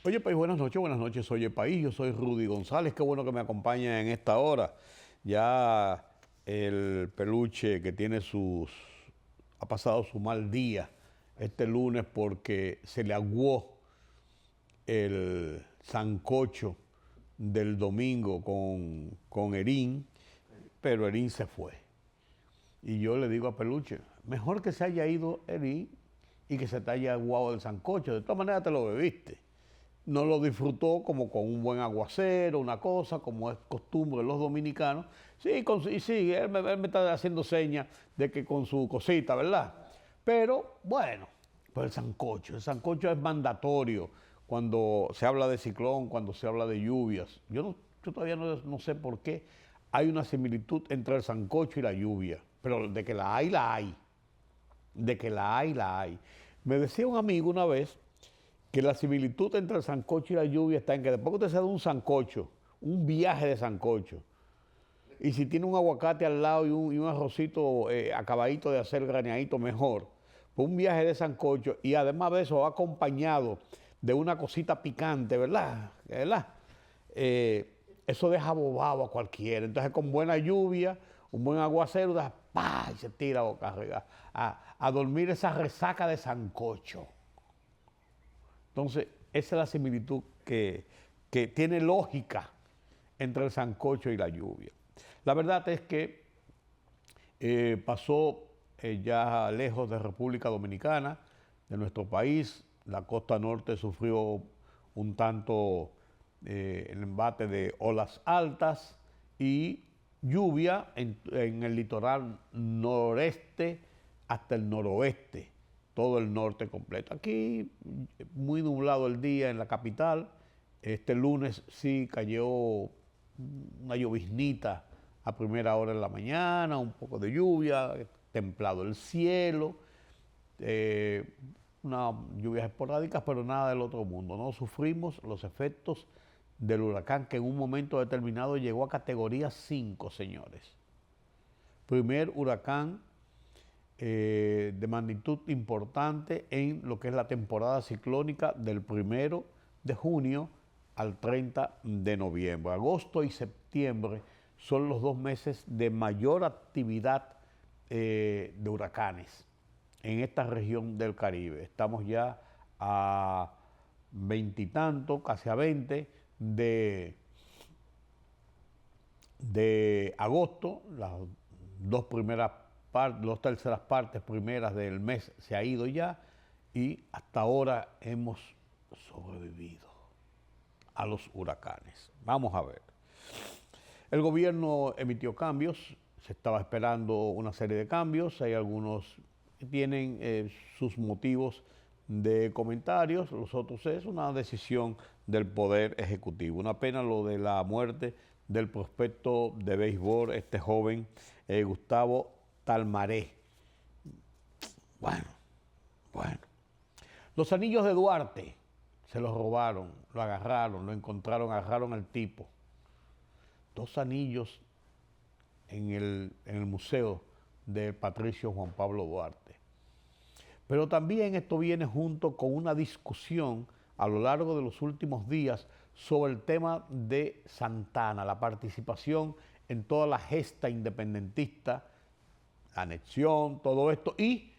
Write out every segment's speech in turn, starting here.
Oye, País, buenas noches, oye, País, yo soy Rudy González, qué bueno que me acompaña en esta hora. Ya el peluche que tiene ha pasado su mal día este lunes porque se le aguó el sancocho del domingo con Erín, pero Erín se fue. Y yo le digo a Peluche, mejor que se haya ido Erín y que se te haya aguado el sancocho, de todas maneras te lo bebiste. No lo disfrutó como con un buen aguacero, una cosa, como es costumbre de los dominicanos. Sí, y sí, él me está haciendo señas de que con su cosita, ¿verdad? Pero bueno, pues el sancocho es mandatorio cuando se habla de ciclón, cuando se habla de lluvias. Yo todavía no sé por qué hay una similitud entre el sancocho y la lluvia, pero de que la hay, la hay. De que la hay, la hay. Me decía un amigo una vez que la similitud entre el sancocho y la lluvia está en que después que usted se da un sancocho, un viaje de sancocho, y si tiene un aguacate al lado y un arrocito acabadito de hacer graneadito mejor, pues un viaje de sancocho y además de eso va acompañado de una cosita picante, ¿verdad? ¿Verdad? Eso deja bobado a cualquiera. Entonces con buena lluvia, un buen aguacero, ¡pah! Y se tira boca arriba a dormir esa resaca de sancocho. Entonces, esa es la similitud que tiene lógica entre el sancocho y la lluvia. La verdad es que pasó ya lejos de República Dominicana, de nuestro país. La costa norte sufrió un tanto el embate de olas altas y lluvia en el litoral noreste hasta el noroeste, todo el norte completo. Aquí muy nublado el día en la capital. Este lunes sí cayó una lloviznita a primera hora de la mañana, un poco de lluvia, templado el cielo, unas lluvias esporádicas, pero nada del otro mundo. No sufrimos los efectos del huracán que en un momento determinado llegó a categoría 5, señores. Primer huracán de magnitud importante en lo que es la temporada ciclónica del 1 de junio al 30 de noviembre. Agosto y septiembre son los 2 meses de mayor actividad de huracanes en esta región del Caribe. Estamos ya a veintitantos, casi a 20 de agosto, las dos terceras partes primeras del mes se ha ido ya y hasta ahora hemos sobrevivido a los huracanes. Vamos a ver. El gobierno emitió cambios, se estaba esperando una serie de cambios, hay algunos que tienen sus motivos de comentarios, los otros es una decisión del Poder Ejecutivo. Una pena lo de la muerte del prospecto de béisbol, este joven Gustavo Talmaré. Bueno, bueno. Los anillos de Duarte se los robaron, lo agarraron, lo encontraron, agarraron al tipo. 2 anillos en el museo de Patricio Juan Pablo Duarte. Pero también esto viene junto con una discusión a lo largo de los últimos días sobre el tema de Santana, la participación en toda la gesta independentista, la anexión, todo esto, y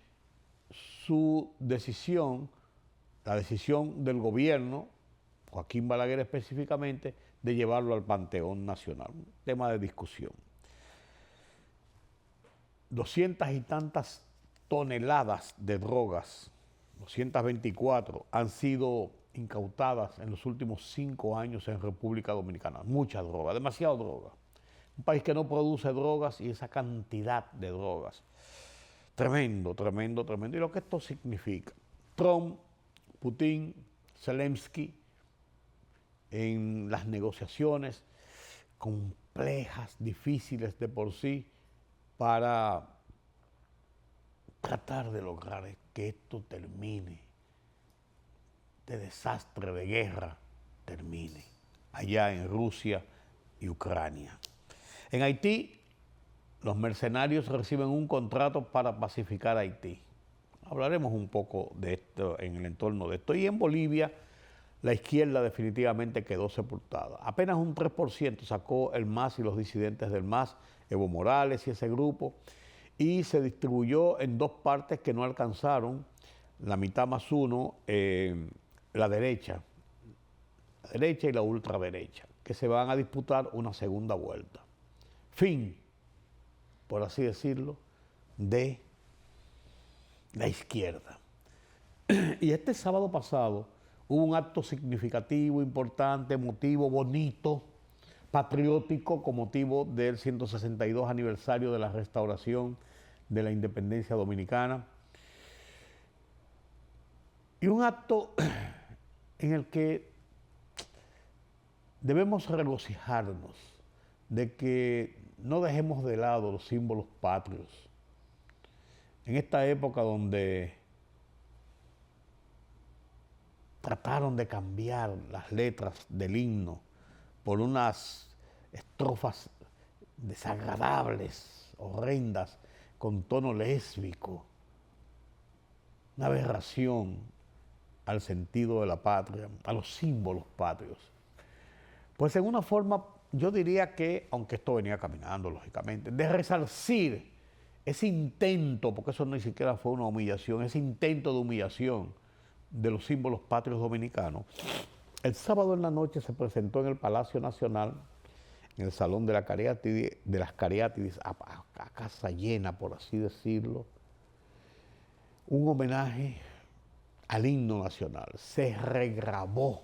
su decisión, la decisión del gobierno, Joaquín Balaguer específicamente, de llevarlo al Panteón Nacional, un tema de discusión. 200 y tantas toneladas de drogas, 224, han sido incautadas en los últimos 5 años en República Dominicana. Mucha droga, demasiada droga. Un país que no produce drogas y esa cantidad de drogas. Tremendo, tremendo, tremendo. Y lo que esto significa. Trump, Putin, Zelensky, en las negociaciones complejas, difíciles de por sí, para tratar de lograr que esto termine, de desastre, de guerra, termine, allá en Rusia y Ucrania. En Haití, los mercenarios reciben un contrato para pacificar Haití. Hablaremos un poco de esto en el entorno de esto. Y en Bolivia, la izquierda definitivamente quedó sepultada. Apenas un 3% sacó el MAS y los disidentes del MAS, Evo Morales y ese grupo, y se distribuyó en dos partes que no alcanzaron, la mitad más uno, la derecha y la ultraderecha, que se van a disputar una segunda vuelta. Fin, por así decirlo, de la izquierda. Y este sábado pasado hubo un acto significativo, importante, emotivo, bonito, patriótico, con motivo del 162 aniversario de la restauración de la independencia dominicana. Y un acto en el que debemos regocijarnos de que no dejemos de lado los símbolos patrios. En esta época donde trataron de cambiar las letras del himno por unas estrofas desagradables, horrendas, con tono lésbico, una aberración al sentido de la patria, a los símbolos patrios. Pues en una forma, yo diría que, aunque esto venía caminando, lógicamente, de resarcir ese intento, porque eso ni siquiera fue una humillación, ese intento de humillación de los símbolos patrios dominicanos, el sábado en la noche se presentó en el Palacio Nacional, en el Salón de las Cariátides, a casa llena, por así decirlo, un homenaje al himno nacional. Se regrabó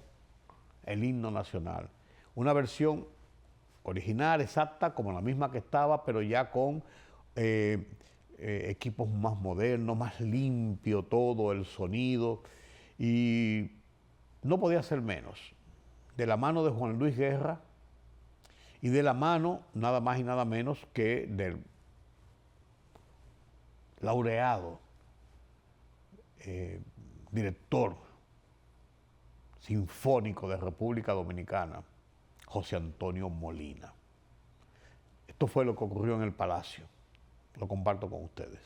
el himno nacional. Una versión original, exacta, como la misma que estaba, pero ya con equipos más modernos, más limpio todo, el sonido, y no podía ser menos. De la mano de Juan Luis Guerra y de la mano, nada más y nada menos que del laureado director sinfónico de República Dominicana, José Antonio Molina. Esto fue lo que ocurrió en el Palacio. Lo comparto con ustedes.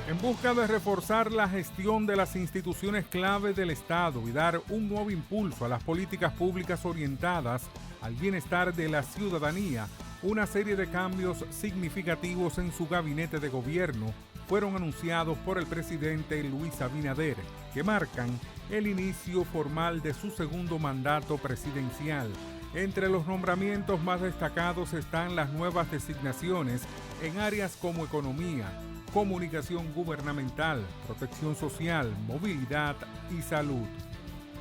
En busca de reforzar la gestión de las instituciones clave del Estado y dar un nuevo impulso a las políticas públicas orientadas al bienestar de la ciudadanía, una serie de cambios significativos en su gabinete de gobierno fueron anunciados por el presidente Luis Abinader, que marcan el inicio formal de su segundo mandato presidencial. Entre los nombramientos más destacados están las nuevas designaciones en áreas como economía, comunicación gubernamental, protección social, movilidad y salud.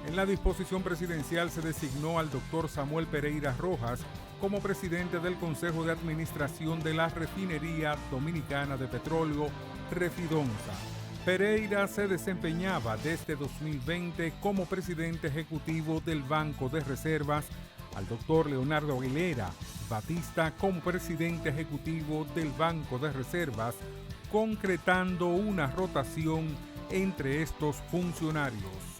En la disposición presidencial se designó al doctor Samuel Pereira Rojas como presidente del Consejo de Administración de la Refinería Dominicana de Petróleo, Refidonza. Pereira se desempeñaba desde 2020 como presidente ejecutivo del Banco de Reservas, al doctor Leonardo Aguilera Batista como presidente ejecutivo del Banco de Reservas, concretando una rotación entre estos funcionarios.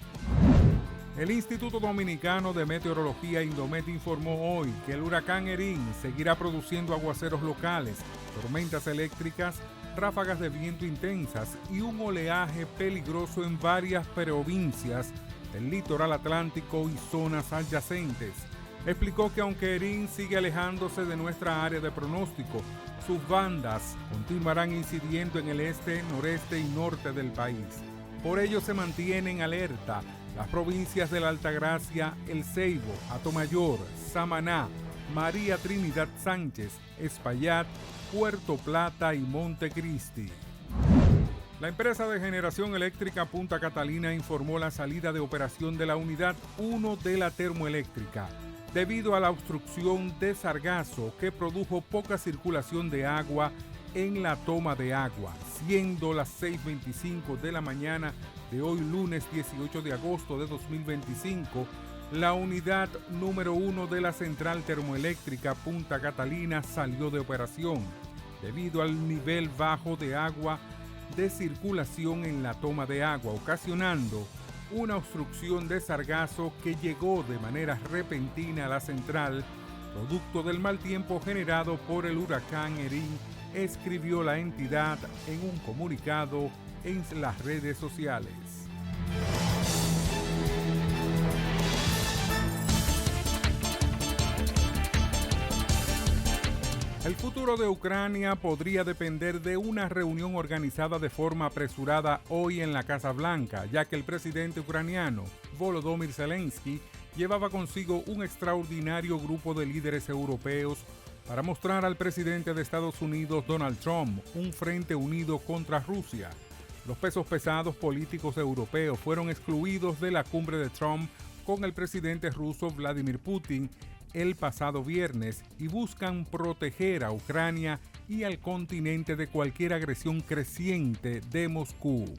El Instituto Dominicano de Meteorología, Indomet, informó hoy que el huracán Erin seguirá produciendo aguaceros locales, tormentas eléctricas, ráfagas de viento intensas y un oleaje peligroso en varias provincias del litoral atlántico y zonas adyacentes. Explicó que aunque Erin sigue alejándose de nuestra área de pronóstico, sus bandas continuarán incidiendo en el este, noreste y norte del país. Por ello se mantienen alerta las provincias de la Altagracia, El Ceibo, Atomayor, Samaná, María Trinidad Sánchez, Espaillat, Puerto Plata y Montecristi. La empresa de generación eléctrica Punta Catalina informó la salida de operación de la unidad 1 de la termoeléctrica, debido a la obstrucción de sargazo que produjo poca circulación de agua en la toma de agua, siendo las 6:25 de la mañana de hoy lunes 18 de agosto de 2025, la unidad número 1 de la central termoeléctrica Punta Catalina salió de operación debido al nivel bajo de agua de circulación en la toma de agua, ocasionando una obstrucción de sargazo que llegó de manera repentina a la central, producto del mal tiempo generado por el huracán Erin, escribió la entidad en un comunicado en las redes sociales. El futuro de Ucrania podría depender de una reunión organizada de forma apresurada hoy en la Casa Blanca, ya que el presidente ucraniano, Volodymyr Zelensky, llevaba consigo un extraordinario grupo de líderes europeos para mostrar al presidente de Estados Unidos, Donald Trump, un frente unido contra Rusia. Los pesos pesados políticos europeos fueron excluidos de la cumbre de Trump con el presidente ruso Vladimir Putin el pasado viernes y buscan proteger a Ucrania y al continente de cualquier agresión creciente de Moscú.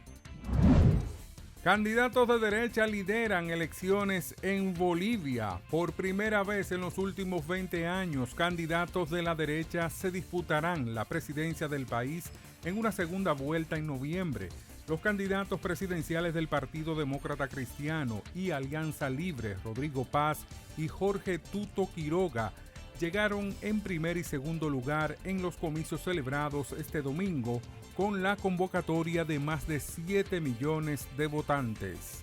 Candidatos de derecha lideran elecciones en Bolivia. Por primera vez en los últimos 20 años, candidatos de la derecha se disputarán la presidencia del país en una segunda vuelta en noviembre. Los candidatos presidenciales del Partido Demócrata Cristiano y Alianza Libre, Rodrigo Paz y Jorge Tuto Quiroga, llegaron en primer y segundo lugar en los comicios celebrados este domingo con la convocatoria de más de 7 millones de votantes.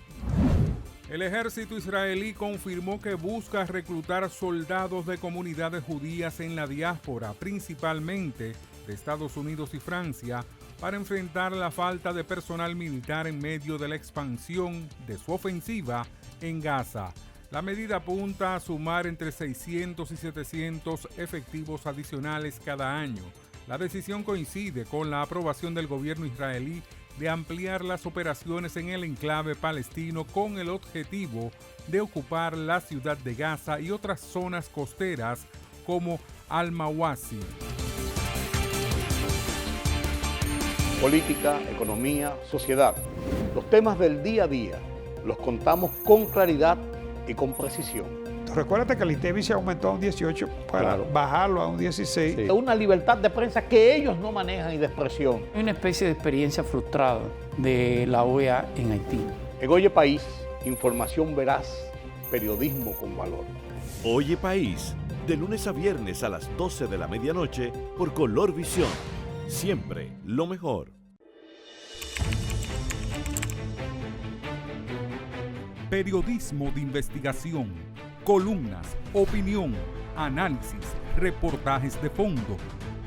El ejército israelí confirmó que busca reclutar soldados de comunidades judías en la diáspora, principalmente de Estados Unidos y Francia, para enfrentar la falta de personal militar en medio de la expansión de su ofensiva en Gaza. La medida apunta a sumar entre 600 y 700 efectivos adicionales cada año. La decisión coincide con la aprobación del gobierno israelí de ampliar las operaciones en el enclave palestino con el objetivo de ocupar la ciudad de Gaza y otras zonas costeras como Al-Mawasi. Política, economía, sociedad. Los temas del día a día los contamos con claridad y con precisión. Recuérdate que el INTEVI se aumentó a un 18 para bajarlo a un 16. Sí. Una libertad de prensa que ellos no manejan y de expresión. Hay una especie de experiencia frustrada de la OEA en Haití. En Oye País, información veraz, periodismo con valor. Oye País, de lunes a viernes a las 12 de la medianoche por Color Visión. Siempre lo mejor. Periodismo de investigación, columnas, opinión, análisis, reportajes de fondo.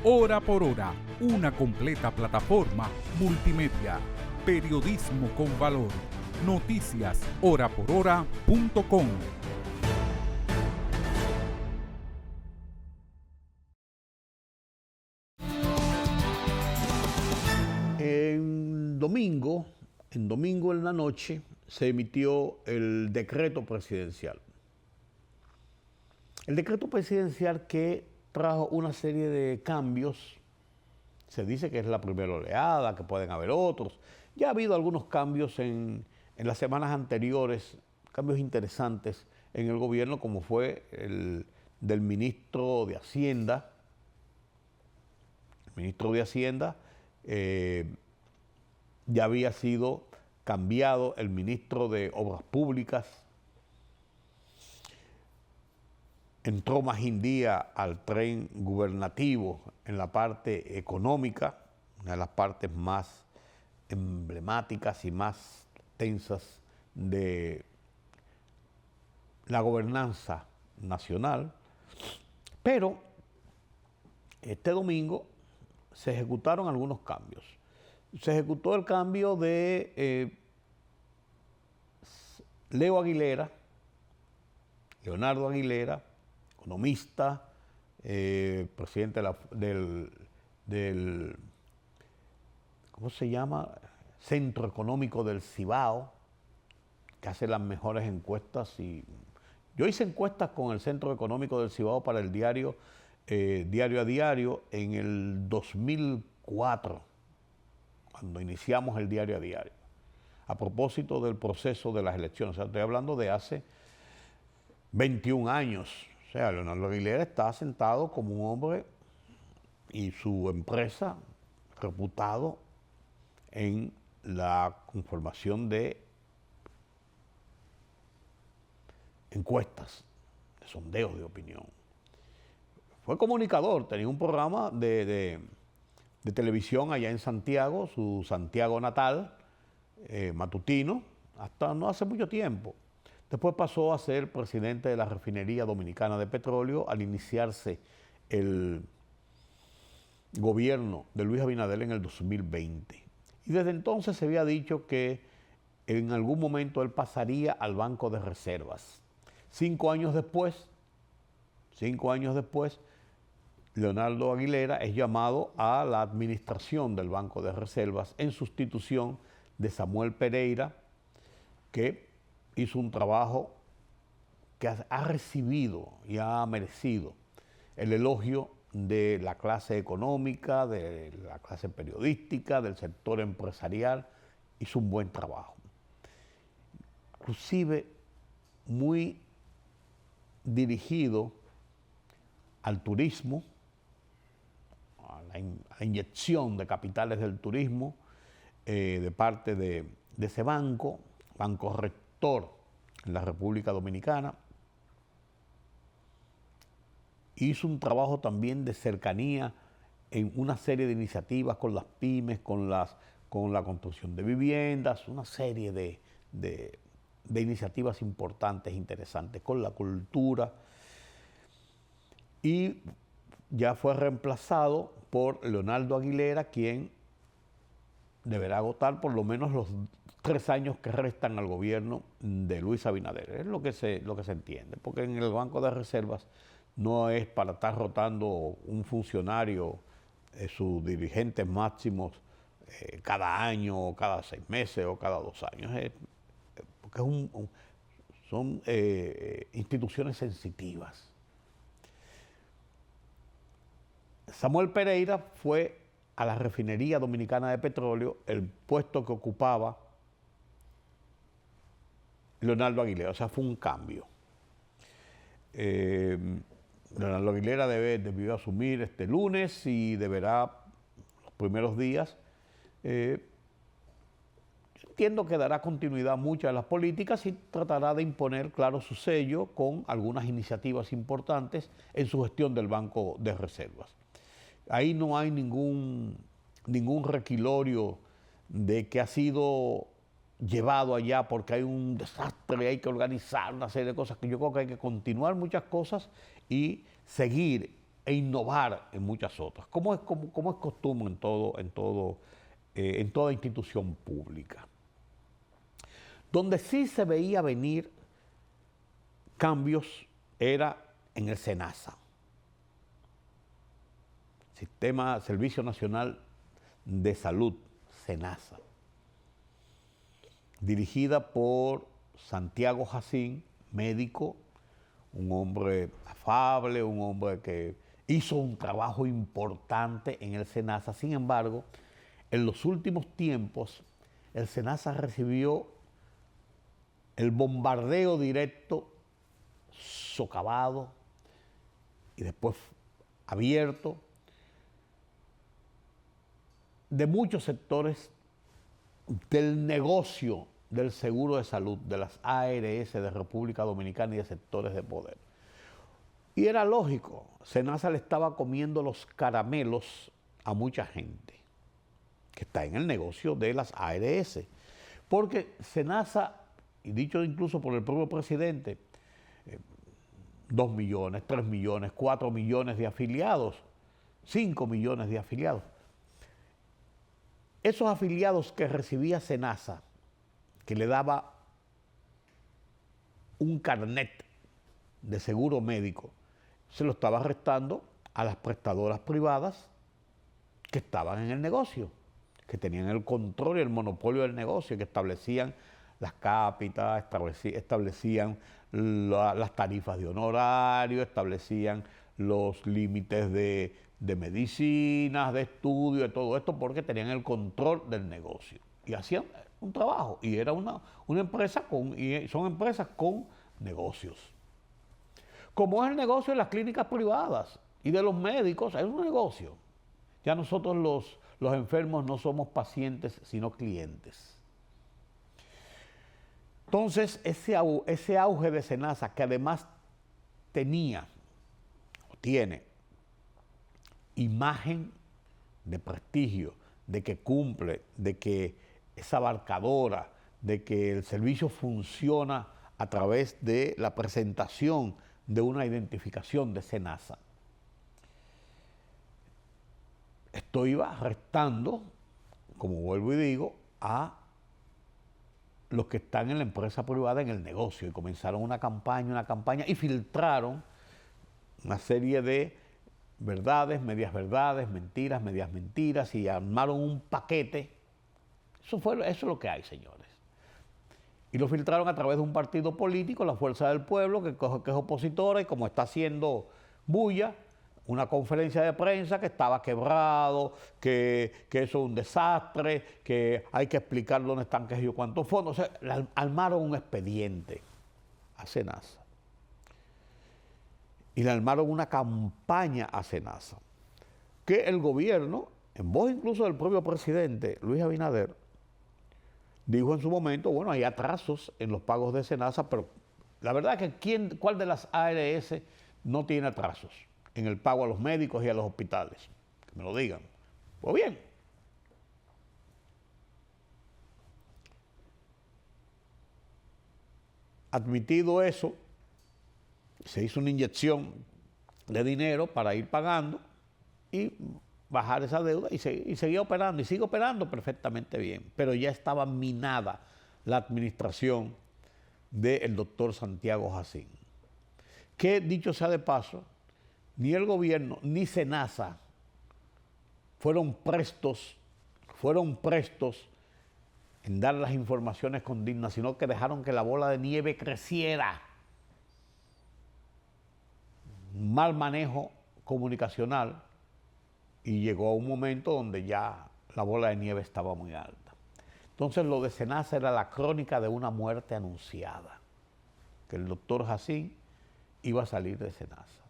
Hora por hora, una completa plataforma multimedia. Periodismo con valor. Noticias horaporhora.com. En domingo en la noche se emitió el decreto presidencial. El decreto presidencial que trajo una serie de cambios. Se dice que es la primera oleada, que pueden haber otros. Ya ha habido algunos cambios en las semanas anteriores, cambios interesantes en el gobierno, como fue el del ministro de Hacienda. El ministro de Hacienda ya había sido cambiado el ministro de Obras Públicas, entró Magín Díaz al tren gubernativo en la parte económica, una de las partes más emblemáticas y más tensas de la gobernanza nacional, pero este domingo se ejecutaron algunos cambios. Se ejecutó el cambio de Leonardo Aguilera, economista, presidente del ¿cómo se llama? Centro Económico del Cibao, que hace las mejores encuestas. Y yo hice encuestas con el Centro Económico del Cibao para el diario Diario a Diario en el 2004, cuando iniciamos el Diario a Diario, a propósito del proceso de las elecciones. O sea, estoy hablando de hace 21 años. O sea, Leonardo Aguilera está sentado como un hombre y su empresa reputado en la conformación de encuestas, de sondeos de opinión. Fue comunicador, tenía un programa de televisión allá en Santiago, su Santiago natal, matutino, hasta no hace mucho tiempo. Después pasó a ser presidente de la Refinería Dominicana de Petróleo al iniciarse el gobierno de Luis Abinader en el 2020. Y desde entonces se había dicho que en algún momento él pasaría al Banco de Reservas. 5 años después, Leonardo Aguilera es llamado a la administración del Banco de Reservas en sustitución de Samuel Pereira, que hizo un trabajo que ha recibido y ha merecido el elogio de la clase económica, de la clase periodística, del sector empresarial. Hizo un buen trabajo. Inclusive muy dirigido al turismo, a la inyección de capitales del turismo de parte de ese banco rector en la República Dominicana. Hizo un trabajo también de cercanía en una serie de iniciativas con las pymes, con la construcción de viviendas, una serie de iniciativas importantes, interesantes, con la cultura. Y ya fue reemplazado por Leonardo Aguilera, quien deberá agotar por lo menos los 3 años que restan al gobierno de Luis Abinader. Es lo que se entiende, porque en el Banco de Reservas no es para estar rotando un funcionario, sus dirigentes máximos, cada año, o cada 6 meses, o cada 2 años. Porque son instituciones sensitivas. Samuel Pereira fue a la Refinería Dominicana de Petróleo, el puesto que ocupaba Leonardo Aguilera. O sea, fue un cambio. Leonardo Aguilera debió asumir este lunes y deberá, los primeros días, entiendo que dará continuidad a muchas de las políticas y tratará de imponer, claro, su sello con algunas iniciativas importantes en su gestión del Banco de Reservas. Ahí no hay ningún requilorio de que ha sido llevado allá porque hay un desastre, hay que organizar una serie de cosas, que yo creo que hay que continuar muchas cosas y seguir e innovar en muchas otras, como es costumbre en toda institución pública. Donde sí se veía venir cambios era en el SENASA, Servicio Nacional de Salud, SENASA, dirigida por Santiago Jacín, médico, un hombre afable, un hombre que hizo un trabajo importante en el SENASA. Sin embargo, en los últimos tiempos, el SENASA recibió el bombardeo directo, socavado y después abierto, de muchos sectores del negocio del seguro de salud, de las ARS de República Dominicana y de sectores de poder. Y era lógico, SENASA le estaba comiendo los caramelos a mucha gente que está en el negocio de las ARS. Porque SENASA, y dicho incluso por el propio presidente, 2 millones, 3 millones, 4 millones de afiliados, 5 millones de afiliados. Esos afiliados que recibía SENASA, que le daba un carnet de seguro médico, se lo estaba restando a las prestadoras privadas que estaban en el negocio, que tenían el control y el monopolio del negocio, que establecían las cápitas, establecían las tarifas de honorario, establecían los límites de medicinas, de estudio, de todo esto, porque tenían el control del negocio. Y hacían un trabajo, y era una empresa y son empresas con negocios. Como es el negocio de las clínicas privadas y de los médicos, es un negocio. Ya nosotros los enfermos no somos pacientes, sino clientes. Entonces, ese auge de SENASA, que además tenía, o tiene, imagen de prestigio, de que cumple, de que es abarcadora, de que el servicio funciona a través de la presentación de una identificación de SENASA. Esto iba restando, como vuelvo y digo, a los que están en la empresa privada en el negocio, y comenzaron una campaña, y filtraron una serie de verdades, mentiras, medias mentiras, y armaron un paquete. Eso es lo que hay, señores. Y lo filtraron a través de un partido político, la Fuerza del Pueblo, que es opositora, y como está haciendo bulla, una conferencia de prensa que estaba quebrado, que eso es un desastre, que hay que explicar dónde están qué sé yo cuántos fondos. O sea, armaron un expediente a SENASA. Y le armaron una campaña a SENASA, que el gobierno, en voz incluso del propio presidente Luis Abinader, dijo en su momento, bueno, hay atrasos en los pagos de SENASA, pero la verdad es que ¿cuál de las ARS no tiene atrasos en el pago a los médicos y a los hospitales? Que me lo digan. Pues bien, admitido eso, se hizo una inyección de dinero para ir pagando y bajar esa deuda, y seguía operando, y sigue operando perfectamente bien, pero ya estaba minada la administración del doctor Santiago Jacín, que, dicho sea de paso, ni el gobierno ni SENASA fueron prestos en dar las informaciones condignas, sino que dejaron que la bola de nieve creciera. Un mal manejo comunicacional, y llegó a un momento donde ya la bola de nieve estaba muy alta. Entonces, lo de SENASA era la crónica de una muerte anunciada, que el doctor Jacín iba a salir de SENASA.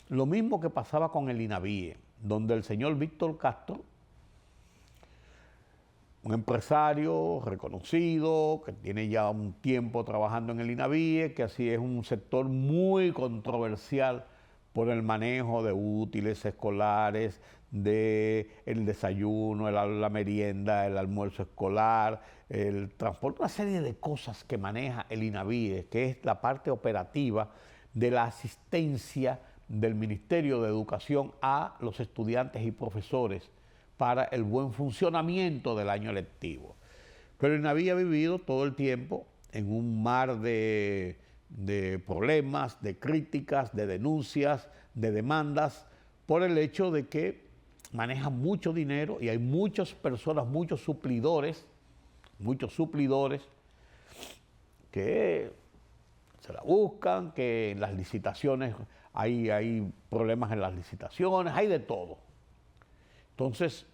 Lo mismo que pasaba con el INAVIE, donde el señor Víctor Castro, un empresario reconocido, que tiene ya un tiempo trabajando en el INAVIE, que así es un sector muy controversial por el manejo de útiles escolares, del desayuno, la merienda, el almuerzo escolar, el transporte, una serie de cosas que maneja el INAVIE, que es la parte operativa de la asistencia del Ministerio de Educación a los estudiantes y profesores para el buen funcionamiento del año lectivo. Pero el INAVIE ha vivido todo el tiempo en un mar de problemas, de críticas, de denuncias, de demandas, por el hecho de que maneja mucho dinero y hay muchas personas, muchos suplidores que se la buscan, que en las licitaciones hay problemas en las licitaciones, hay de todo. Entonces,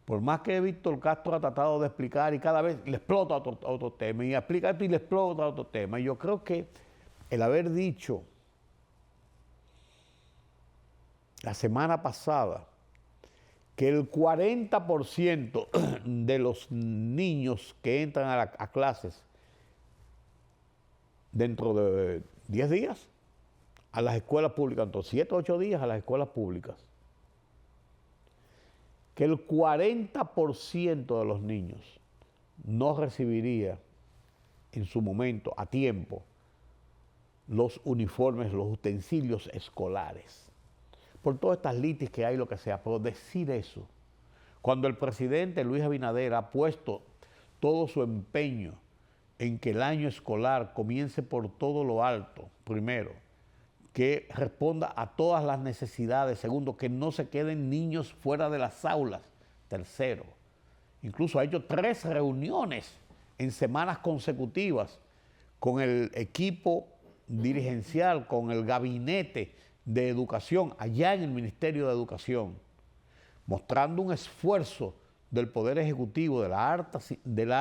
por más que Víctor Castro ha tratado de explicar, y cada vez le explota otro tema, y explica esto y le explota otro tema, y yo creo que el haber dicho la semana pasada que el 40% de los niños que entran a clases dentro de 10 días a las escuelas públicas, entonces 7 o 8 días a las escuelas públicas, que el 40% de los niños no recibiría en su momento, a tiempo, los uniformes, los utensilios escolares. Por todas estas litis que hay, lo que sea, pero decir eso, cuando el presidente Luis Abinader ha puesto todo su empeño en que el año escolar comience por todo lo alto, primero, que responda a todas las necesidades, segundo, que no se queden niños fuera de las aulas, tercero, incluso ha hecho 3 reuniones en semanas consecutivas con el equipo dirigencial, con el gabinete de educación allá en el Ministerio de Educación, mostrando un esfuerzo del Poder Ejecutivo, de la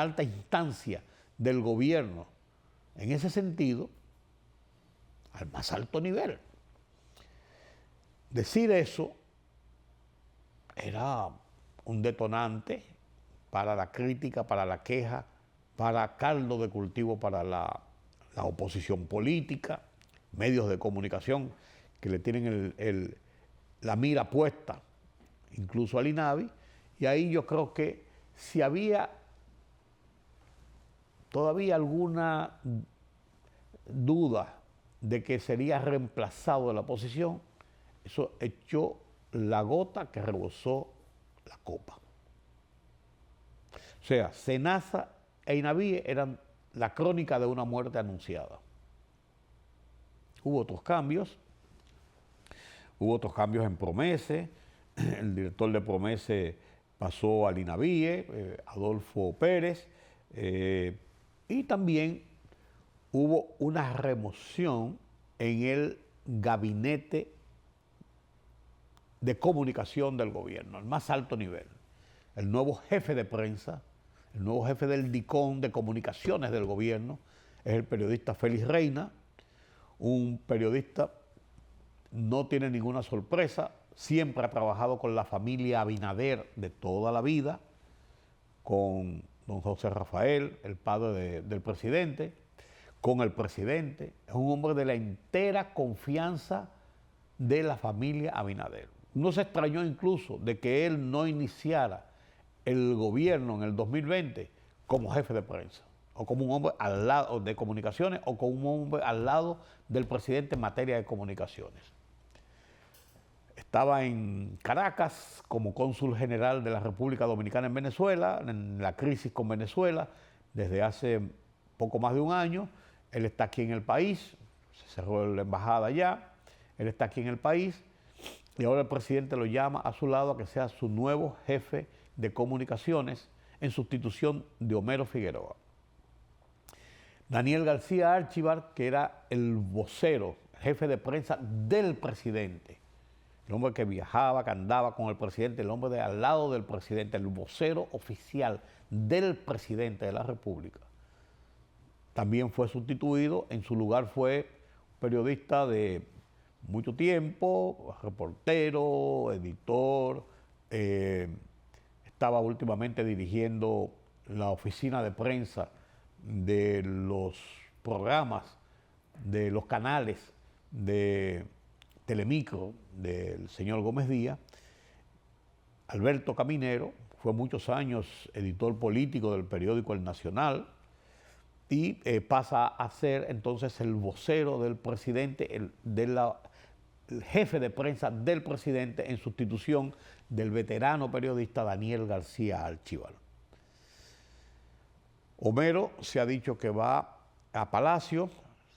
alta instancia del gobierno, en ese sentido, al más alto nivel. Decir eso era un detonante para la crítica, para la queja, para caldo de cultivo para la oposición política, medios de comunicación que le tienen la mira puesta incluso al INAVI, y ahí yo creo que si había todavía alguna duda de que sería reemplazado de la oposición, eso echó la gota que rebosó la copa. O sea, SENASA e INAVIE eran la crónica de una muerte anunciada. Hubo otros cambios en Promese, el director de Promese pasó al INAVIE, Adolfo Pérez, y también hubo una remoción en el gabinete de comunicación del gobierno, al más alto nivel. El nuevo jefe de prensa, el nuevo jefe del DICON de comunicaciones del gobierno, es el periodista Félix Reina, un periodista, no tiene ninguna sorpresa, siempre ha trabajado con la familia Abinader de toda la vida, con don José Rafael, el padre del presidente, con el presidente. Es un hombre de la entera confianza de la familia Abinader. No se extrañó incluso de que él no iniciara el gobierno en el 2020 como jefe de prensa, o como un hombre al lado de comunicaciones, o como un hombre al lado del presidente en materia de comunicaciones. Estaba en Caracas como cónsul general de la República Dominicana en Venezuela, en la crisis con Venezuela, desde hace poco más de un año. Él está aquí en el país, se cerró la embajada allá, él está aquí en el país, y ahora el presidente lo llama a su lado a que sea su nuevo jefe de comunicaciones en sustitución de Homero Figueroa. Daniel García Archibar, que era el vocero, jefe de prensa del presidente, el hombre que viajaba, que andaba con el presidente, el hombre de al lado del presidente, el vocero oficial del presidente de la República, también fue sustituido. En su lugar fue un periodista de mucho tiempo, reportero, editor, estaba últimamente dirigiendo la oficina de prensa de los programas, de los canales de Telemicro del señor Gómez Díaz. Alberto Caminero fue muchos años editor político del periódico El Nacional y pasa a ser entonces el vocero del presidente, el jefe de prensa del presidente en sustitución del veterano periodista Daniel García Archibar. Homero se ha dicho que va a Palacio,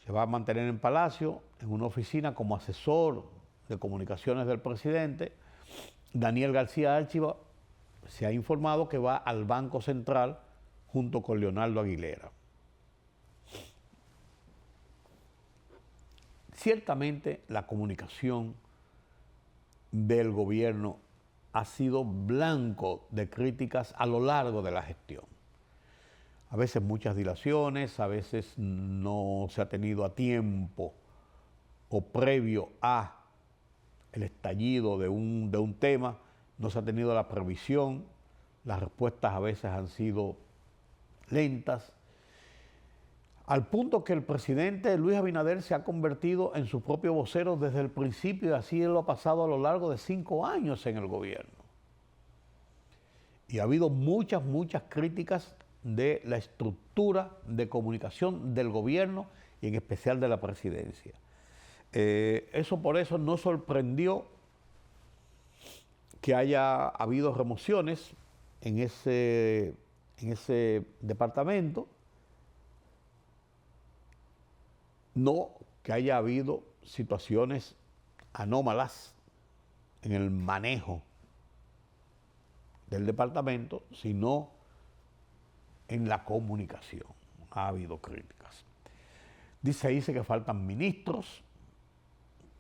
se va a mantener en Palacio, en una oficina como asesor de comunicaciones del presidente. Daniel García Archibar se ha informado que va al Banco Central junto con Leonardo Aguilera. Ciertamente la comunicación del gobierno ha sido blanco de críticas a lo largo de la gestión. A veces muchas dilaciones, a veces no se ha tenido a tiempo o previo a el estallido de un tema, no se ha tenido la previsión, las respuestas a veces han sido lentas, al punto que el presidente Luis Abinader se ha convertido en su propio vocero desde el principio, y así lo ha pasado a lo largo de 5 años en el gobierno. Y ha habido muchas críticas de la estructura de comunicación del gobierno y en especial de la presidencia. Por eso no sorprendió que haya habido remociones en ese departamento, no que haya habido situaciones anómalas en el manejo del departamento, sino en la comunicación. Ha habido críticas. Dice que faltan ministros,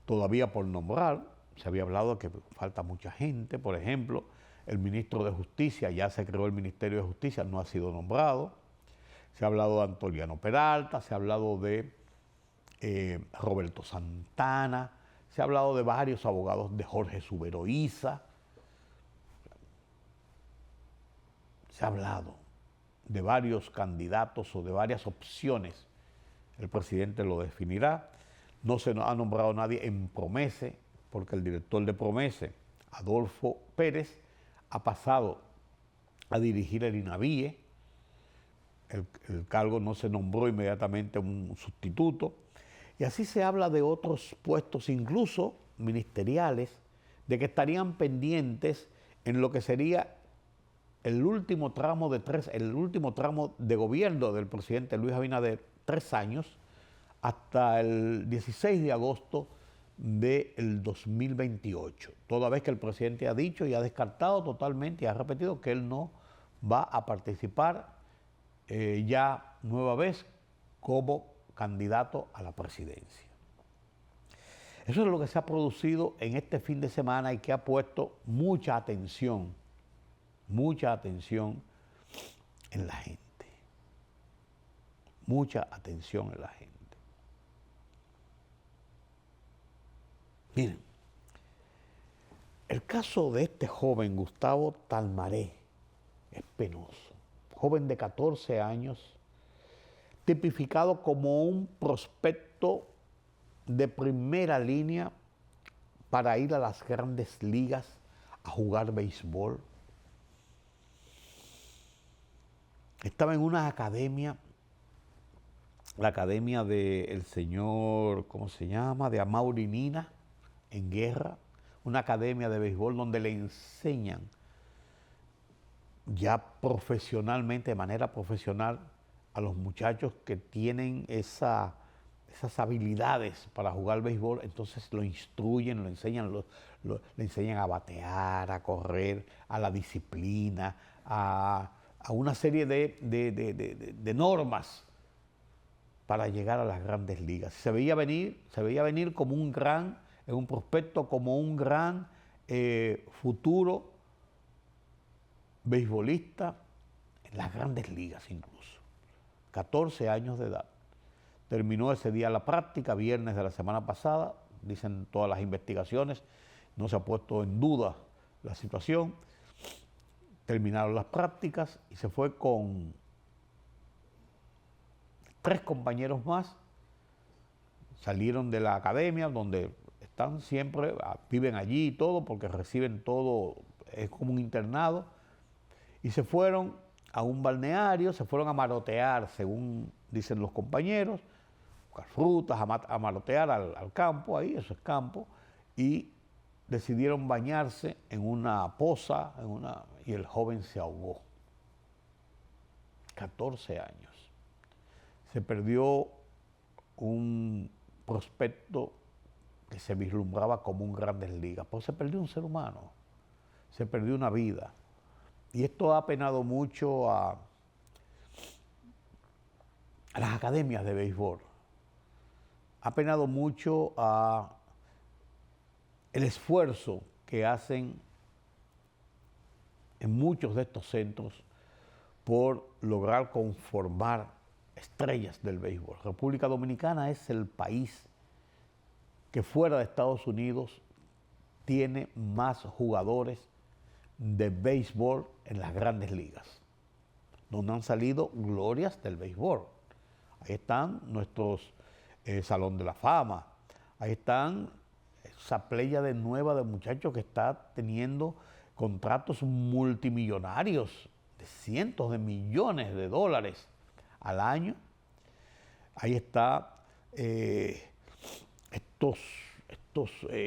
todavía por nombrar. Se había hablado que falta mucha gente. Por ejemplo, el ministro de Justicia, ya se creó el Ministerio de Justicia, no ha sido nombrado. Se ha hablado de Antoliano Peralta, se ha hablado de Roberto Santana, se ha hablado de varios abogados, de Jorge Suberoiza. Se ha hablado de varios candidatos o de varias opciones. El presidente lo definirá. No se ha nombrado nadie en Promese, porque el director de Promese, Adolfo Pérez, ha pasado a dirigir el INAVIE. El cargo no se nombró inmediatamente un sustituto. Y así se habla de otros puestos, incluso ministeriales, de que estarían pendientes en lo que sería el último tramo de gobierno del presidente Luis Abinader, 3 años, hasta el 16 de agosto del 2028. Toda vez que el presidente ha dicho y ha descartado totalmente y ha repetido que él no va a participar ya nueva vez como candidato a la presidencia. Eso es lo que se ha producido en este fin de semana y que ha puesto mucha atención en la gente. Mucha atención en la gente. Miren, el caso de este joven, Gustavo Talmaré, es penoso. Joven de 14 años, tipificado como un prospecto de primera línea para ir a las grandes ligas a jugar béisbol. Estaba en una academia, la academia del señor, ¿cómo se llama?, de Amaury Mina, en Guerra, una academia de béisbol donde le enseñan ya profesionalmente, de manera profesional, a los muchachos que tienen esas habilidades para jugar béisbol. Entonces lo instruyen, lo enseñan, le enseñan a batear, a correr, a la disciplina, a una serie de normas para llegar a las grandes ligas. Se veía venir como un prospecto, como un gran futuro beisbolista en las grandes ligas incluso. 14 años de edad. Terminó ese día la práctica, viernes de la semana pasada, dicen todas las investigaciones, no se ha puesto en duda la situación. Terminaron las prácticas y se fue con 3 compañeros más. Salieron de la academia donde están siempre, viven allí y todo, porque reciben todo, es como un internado, y se fueron a un balneario, se fueron a marotear, según dicen los compañeros, a buscar frutas, a marotear al campo, ahí, eso es campo, y decidieron bañarse en una poza, y el joven se ahogó. 14 años. Se perdió un prospecto que se vislumbraba como un Grandes Ligas, pero se perdió un ser humano, se perdió una vida. Y esto ha apenado mucho a las academias de béisbol. Ha apenado mucho a el esfuerzo que hacen en muchos de estos centros por lograr conformar estrellas del béisbol. República Dominicana es el país que fuera de Estados Unidos tiene más jugadores de béisbol en las grandes ligas, donde han salido glorias del béisbol. Ahí están nuestros Salón de la Fama, ahí están esa pléyade nueva de muchachos que está teniendo contratos multimillonarios de cientos de millones de dólares al año. Ahí está estos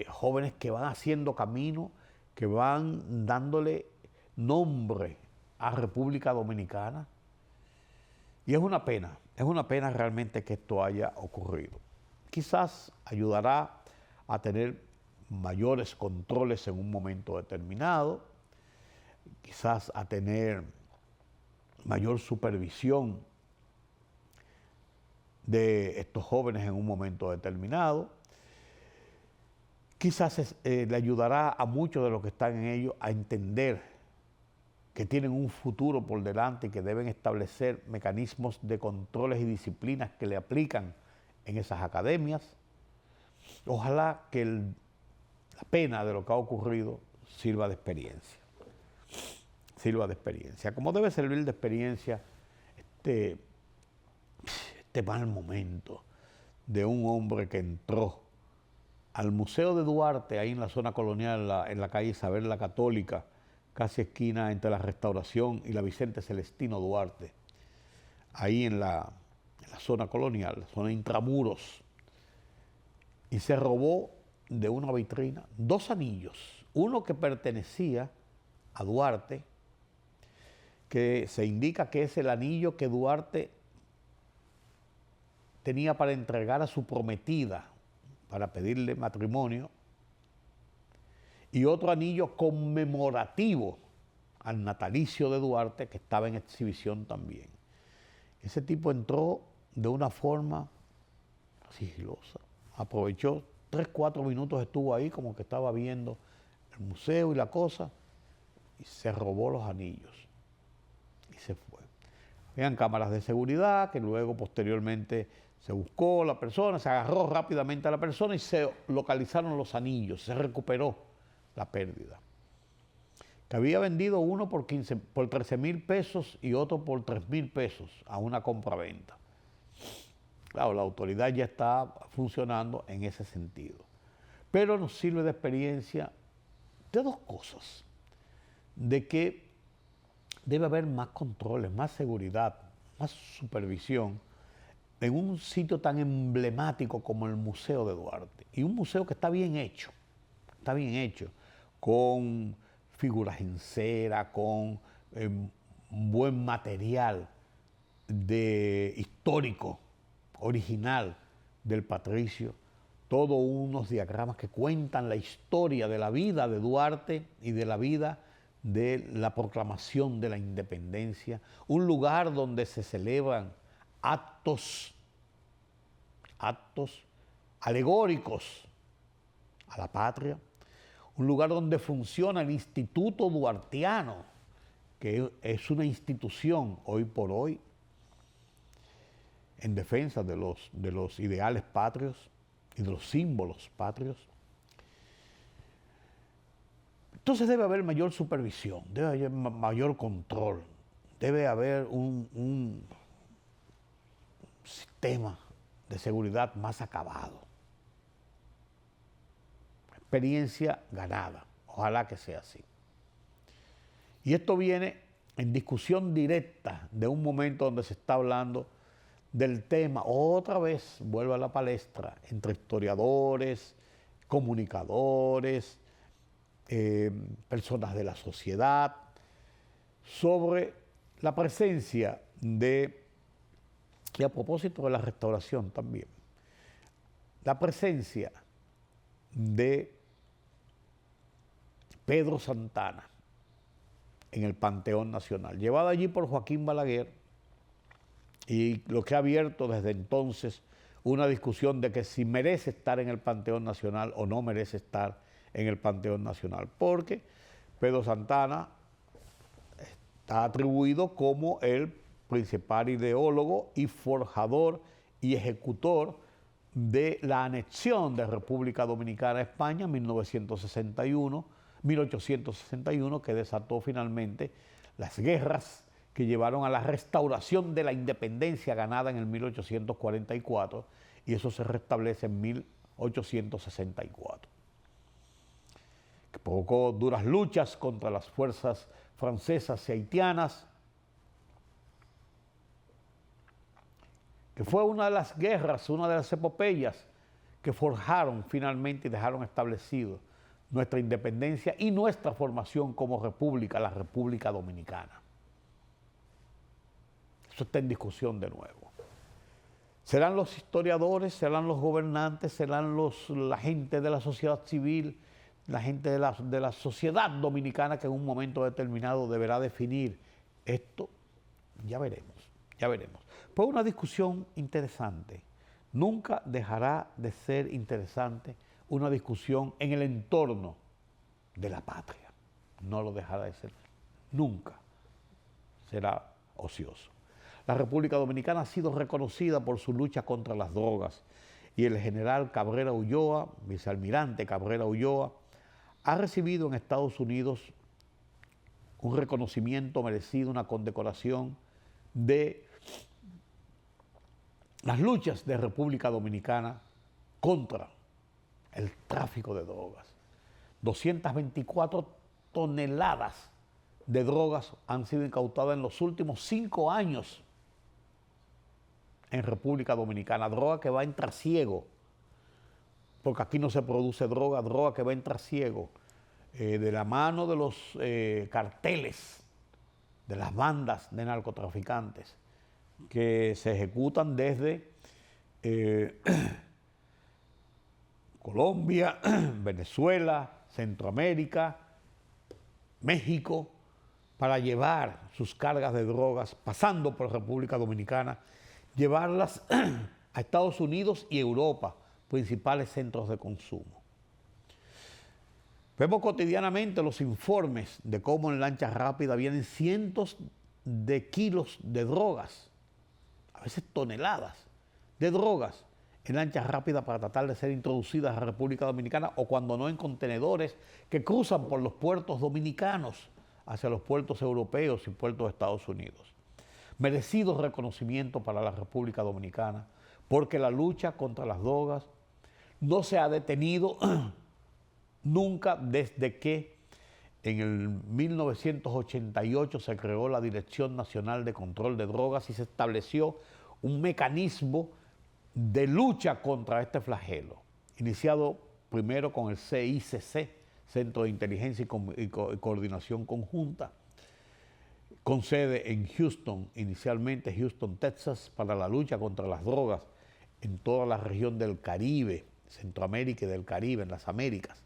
jóvenes que van haciendo camino, que van dándole nombre a República Dominicana. Y es una pena realmente que esto haya ocurrido. Quizás ayudará a tener mayores controles en un momento determinado, quizás a tener mayor supervisión de estos jóvenes en un momento determinado. Quizás le ayudará a muchos de los que están en ello a entender que tienen un futuro por delante y que deben establecer mecanismos de controles y disciplinas que le aplican en esas academias. Ojalá que la pena de lo que ha ocurrido sirva de experiencia. Sirva de experiencia. Como debe servir de experiencia este mal momento de un hombre que entró al Museo de Duarte, ahí en la zona colonial, en la calle Isabel la Católica, casi esquina entre la Restauración y la Vicente Celestino Duarte, ahí en la zona colonial, zona intramuros, y se robó de una vitrina 2 anillos, uno que pertenecía a Duarte, que se indica que es el anillo que Duarte tenía para entregar a su prometida, para pedirle matrimonio, y otro anillo conmemorativo al natalicio de Duarte, que estaba en exhibición también. Ese tipo entró de una forma sigilosa, aprovechó 3-4 minutos, estuvo ahí como que estaba viendo el museo y la cosa, y se robó los anillos y se fue. Habían cámaras de seguridad que luego posteriormente se buscó la persona, se agarró rápidamente a la persona y se localizaron los anillos, se recuperó la pérdida. Que había vendido uno por 13,000 pesos y otro por 3,000 pesos a una compra-venta. Claro, la autoridad ya está funcionando en ese sentido. Pero nos sirve de experiencia de 2 cosas. De que debe haber más controles, más seguridad, más supervisión en un sitio tan emblemático como el Museo de Duarte. Y un museo que está bien hecho, con figuras en cera, con buen material histórico, original del patricio, todos unos diagramas que cuentan la historia de la vida de Duarte y de la vida de la proclamación de la independencia, un lugar donde se celebran actos alegóricos a la patria, un lugar donde funciona el Instituto Duartiano, que es una institución hoy por hoy en defensa de los ideales patrios y de los símbolos patrios. Entonces debe haber mayor supervisión, debe haber mayor control, debe haber un sistema de seguridad más acabado. Experiencia ganada, ojalá que sea así. Y esto viene en discusión directa de un momento donde se está hablando del tema, otra vez vuelve a la palestra, entre historiadores, comunicadores, personas de la sociedad, sobre la presencia y a propósito de la restauración también, la presencia de Pedro Santana en el Panteón Nacional, llevado allí por Joaquín Balaguer, y lo que ha abierto desde entonces una discusión de que si merece estar en el Panteón Nacional o no merece estar en el Panteón Nacional, porque Pedro Santana está atribuido como el principal ideólogo y forjador y ejecutor de la anexión de República Dominicana a España en 1961, 1861, que desató finalmente las guerras que llevaron a la restauración de la independencia ganada en el 1844, y eso se restablece en 1864. Que provocó duras luchas contra las fuerzas francesas y haitianas, que fue una de las guerras, una de las epopeyas que forjaron finalmente y dejaron establecido nuestra independencia y nuestra formación como república, la República Dominicana. Eso está en discusión de nuevo. ¿Serán los historiadores, serán los gobernantes, serán la gente de la sociedad civil, la gente de la sociedad dominicana que en un momento determinado deberá definir esto? Ya veremos, ya veremos. Fue una discusión interesante. Nunca dejará de ser interesante una discusión en el entorno de la patria. No lo dejará de ser. Nunca será ocioso. La República Dominicana ha sido reconocida por su lucha contra las drogas y el general Cabrera Ulloa, vicealmirante Cabrera Ulloa, ha recibido en Estados Unidos un reconocimiento merecido, una condecoración de las luchas de República Dominicana contra el tráfico de drogas. 224 toneladas de drogas han sido incautadas en los últimos 5 años en República Dominicana. Droga que va en trasiego, porque aquí no se produce droga, droga que va en trasiego, de la mano de los carteles, de las bandas de narcotraficantes, que se ejecutan desde Colombia, Venezuela, Centroamérica, México, para llevar sus cargas de drogas, pasando por República Dominicana, llevarlas a Estados Unidos y Europa, principales centros de consumo. Vemos cotidianamente los informes de cómo en lanchas rápidas vienen cientos de kilos de drogas, a veces toneladas de drogas en lanchas rápidas para tratar de ser introducidas a la República Dominicana, o cuando no en contenedores que cruzan por los puertos dominicanos hacia los puertos europeos y puertos de Estados Unidos. Merecido reconocimiento para la República Dominicana, porque la lucha contra las drogas no se ha detenido nunca desde que en el 1988 se creó la Dirección Nacional de Control de Drogas y se estableció un mecanismo de lucha contra este flagelo, iniciado primero con el CICC, Centro de Inteligencia y Coordinación Conjunta, con sede en Houston, inicialmente Houston, Texas, para la lucha contra las drogas en toda la región del Caribe, Centroamérica y del Caribe, en las Américas.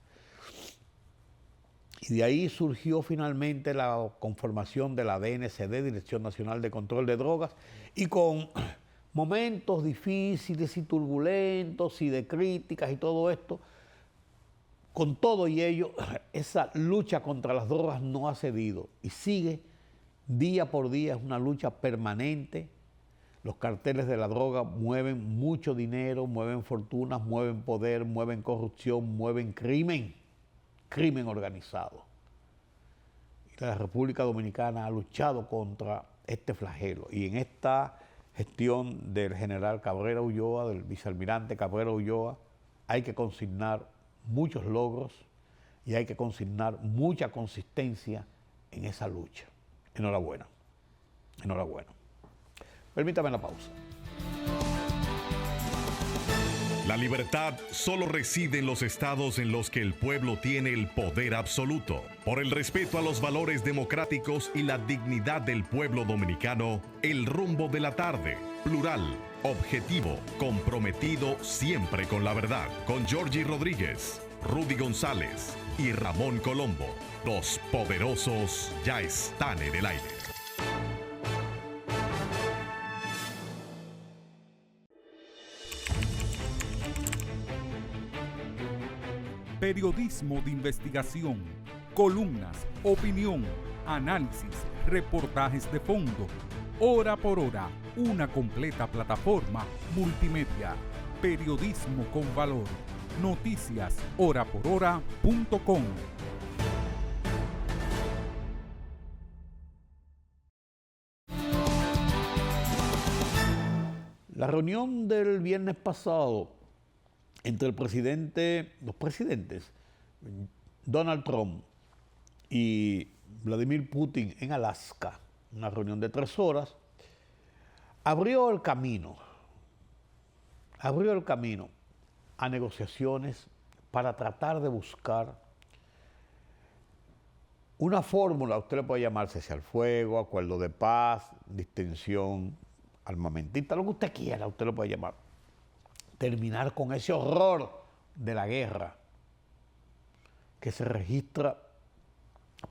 Y de ahí surgió finalmente la conformación de la DNCD, Dirección Nacional de Control de Drogas, y con momentos difíciles y turbulentos y de críticas y todo esto, con todo y ello, esa lucha contra las drogas no ha cedido y sigue día por día, es una lucha permanente. Los carteles de la droga mueven mucho dinero, mueven fortunas, mueven poder, mueven corrupción, mueven crimen organizado. Y la República Dominicana ha luchado contra este flagelo, y en esta gestión del general Cabrera Ulloa, del vicealmirante Cabrera Ulloa, hay que consignar muchos logros y hay que consignar mucha consistencia en esa lucha. Enhorabuena, enhorabuena. Permítame la pausa. La libertad solo reside en los estados en los que el pueblo tiene el poder absoluto. Por el respeto a los valores democráticos y la dignidad del pueblo dominicano, El Rumbo de la Tarde, plural, objetivo, comprometido siempre con la verdad. Con Georgie Rodríguez, Rudy González y Ramón Colombo. Los poderosos ya están en el aire. Periodismo de investigación, columnas, opinión, análisis, reportajes de fondo. Hora por hora, una completa plataforma multimedia. Periodismo con valor. Noticias horaporhora.com. La reunión del viernes pasado entre los presidentes Donald Trump y Vladimir Putin en Alaska, una reunión de 3 horas, abrió el camino a negociaciones para tratar de buscar una fórmula, usted le puede llamar cese al fuego, acuerdo de paz, distensión armamentista, lo que usted quiera, usted lo puede llamar. Terminar con ese horror de la guerra que se registra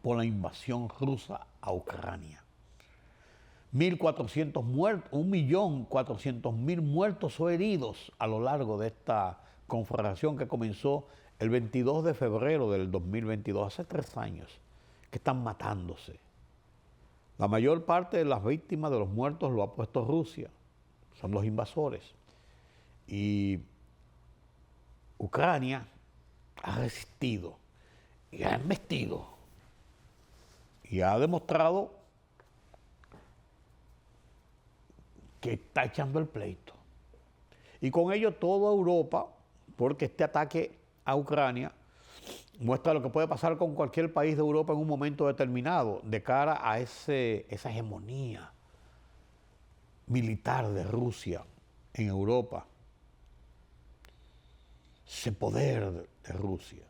por la invasión rusa a Ucrania. 1.400 muertos, 1.400.000 muertos o heridos a lo largo de esta conflagración que comenzó el 22 de febrero del 2022, hace 3 años, que están matándose. La mayor parte de las víctimas de los muertos lo ha puesto Rusia, son los invasores. Y Ucrania ha resistido y ha embestido y ha demostrado que está echando el pleito. Y con ello toda Europa, porque este ataque a Ucrania muestra lo que puede pasar con cualquier país de Europa en un momento determinado, de cara a esa hegemonía militar de Rusia en Europa, ese poder de Rusia.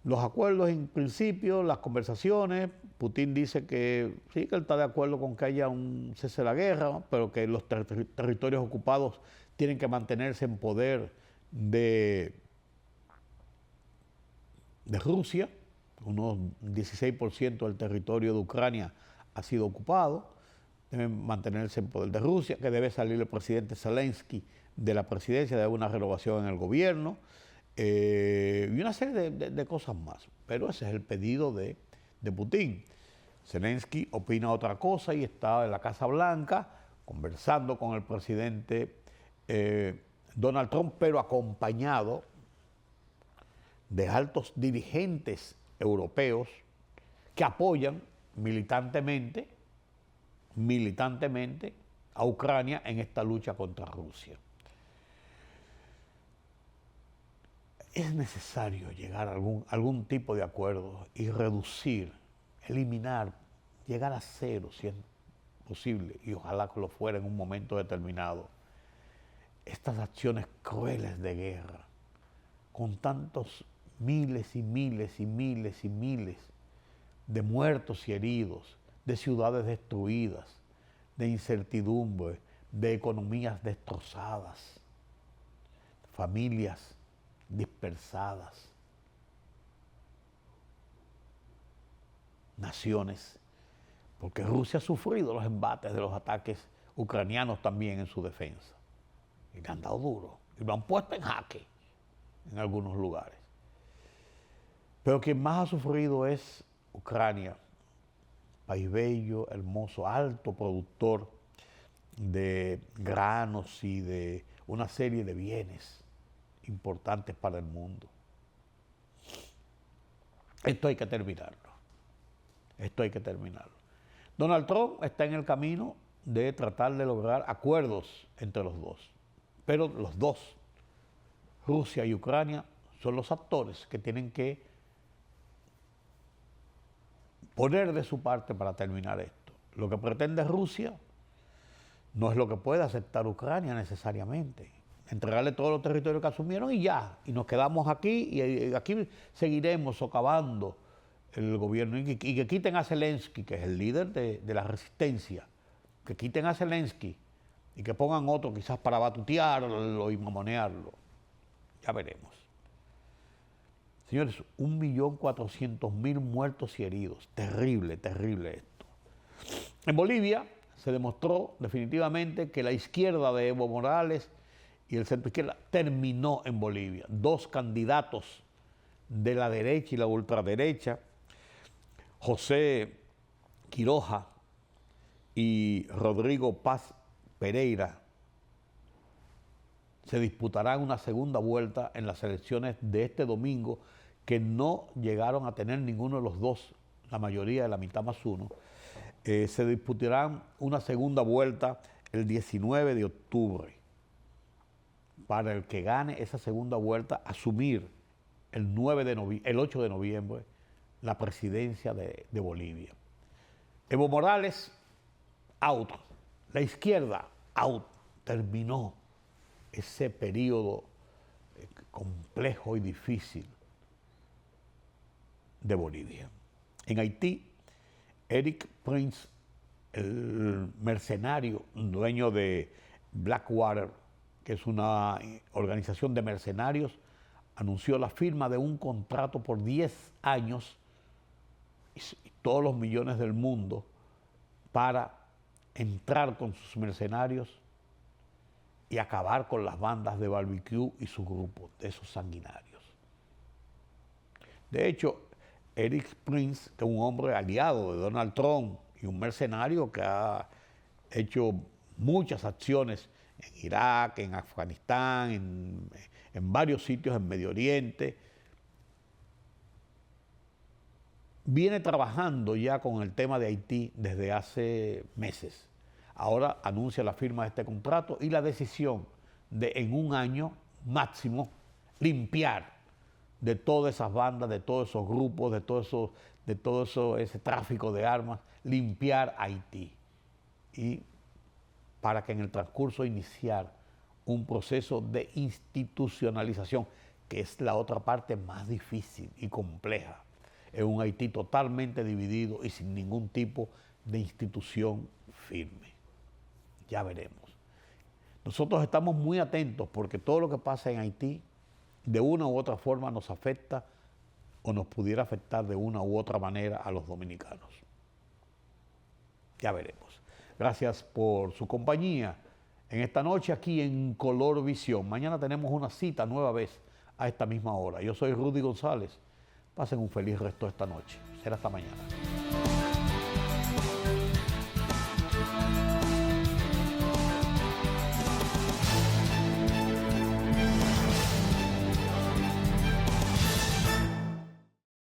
Los acuerdos en principio, las conversaciones, Putin dice que sí, que él está de acuerdo con que haya un cese de la guerra, pero que los territorios ocupados tienen que mantenerse en poder de Rusia. Unos 16% del territorio de Ucrania ha sido ocupado, deben mantenerse en poder de Rusia, que debe salir el presidente Zelensky de la presidencia, debe haber una renovación en el gobierno, y una serie de cosas más. Pero ese es el pedido de Putin. Zelensky opina otra cosa y está en la Casa Blanca conversando con el presidente Donald Trump, pero acompañado de altos dirigentes europeos que apoyan militantemente a Ucrania en esta lucha contra Rusia. Es necesario llegar a algún tipo de acuerdo y reducir, eliminar, llegar a cero si es posible, y ojalá que lo fuera en un momento determinado, estas acciones crueles de guerra, con tantos miles y miles y miles y miles de muertos y heridos, de ciudades destruidas, de incertidumbre, de economías destrozadas, familias dispersadas, naciones, porque Rusia ha sufrido los embates de los ataques ucranianos también en su defensa, y le han dado duro, y lo han puesto en jaque en algunos lugares. Pero quien más ha sufrido es Ucrania, país bello, hermoso, alto productor de granos y de una serie de bienes importantes para el mundo. Esto hay que terminarlo. Donald Trump está en el camino de tratar de lograr acuerdos entre los dos. Pero los dos, Rusia y Ucrania, son los actores que tienen que poner de su parte para terminar esto. Lo que pretende Rusia no es lo que puede aceptar Ucrania necesariamente. Entregarle todos los territorios que asumieron y ya, y nos quedamos aquí y aquí seguiremos socavando el gobierno y que quiten a Zelensky, que es el líder de la resistencia, que quiten a Zelensky y que pongan otro quizás para batutearlo y mamonearlo. Ya veremos. Señores, 1.400.000 muertos y heridos. Terrible, terrible esto. En Bolivia se demostró definitivamente que la izquierda de Evo Morales y el centro izquierda terminó en Bolivia. 2 candidatos de la derecha y la ultraderecha, José Quiroga y Rodrigo Paz Pereira, se disputarán una segunda vuelta en las elecciones de este domingo, que no llegaron a tener ninguno de los dos, la mayoría de la mitad más uno, Se disputarán una segunda vuelta el 19 de octubre. Para el que gane esa segunda vuelta, asumir el 8 de noviembre la presidencia de Bolivia. Evo Morales, out. La izquierda, out. Terminó ese periodo complejo y difícil de Bolivia. En Haití, Eric Prince, el mercenario, dueño de Blackwater, que es una organización de mercenarios, anunció la firma de un contrato por 10 años y todos los millones del mundo para entrar con sus mercenarios y acabar con las bandas de barbecue y sus grupos, de esos sanguinarios. De hecho, Eric Prince, que es un hombre aliado de Donald Trump y un mercenario que ha hecho muchas acciones en Irak, en Afganistán, en varios sitios en Medio Oriente, viene trabajando ya con el tema de Haití desde hace meses. Ahora anuncia la firma de este contrato y la decisión de en un año máximo limpiar de todas esas bandas, de todos esos grupos, de todo ese tráfico de armas, limpiar Haití. Y para que en el transcurso iniciar un proceso de institucionalización, que es la otra parte más difícil y compleja. Es un Haití totalmente dividido y sin ningún tipo de institución firme. Ya veremos. Nosotros estamos muy atentos porque todo lo que pasa en Haití de una u otra forma nos afecta o nos pudiera afectar de una u otra manera a los dominicanos. Ya veremos. Gracias por su compañía en esta noche aquí en Color Visión. Mañana tenemos una cita nueva vez a esta misma hora. Yo soy Rudy González. Pasen un feliz resto de esta noche. Será hasta mañana.